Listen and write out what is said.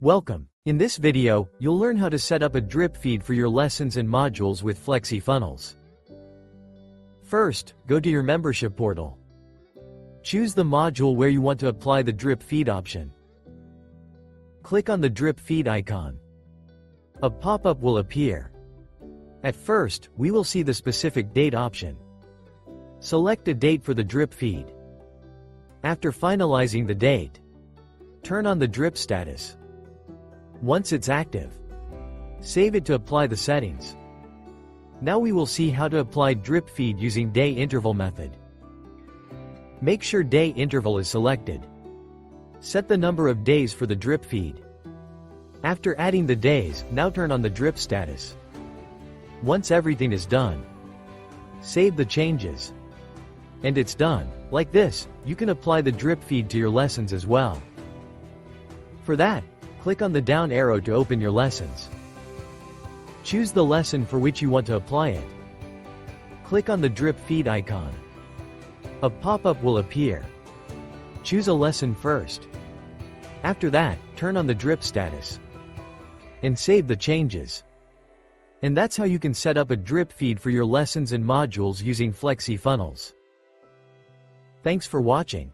Welcome. In this video, you'll learn how to set up a drip feed for your lessons and modules with FlexiFunnels. First, go to your membership portal. Choose the module where you want to apply the drip feed option. Click on the drip feed icon. A pop-up will appear. At first, we will see the specific date option. Select a date for the drip feed. After finalizing the date, turn on the drip status. Once it's active, save it to apply the settings. Now we will see how to apply drip feed using day interval method. Make sure day interval is selected. Set the number of days for the drip feed. After adding the days, now turn on the drip status. Once everything is done, save the changes. And it's done. Like this, you can apply the drip feed to your lessons as well. For that, click on the down arrow to open your lessons. Choose the lesson for which you want to apply it. Click on the drip feed icon. A pop-up will appear. Choose a lesson first. After that, turn on the drip status. And save the changes. And that's how you can set up a drip feed for your lessons and modules using FlexiFunnels. Thanks for watching.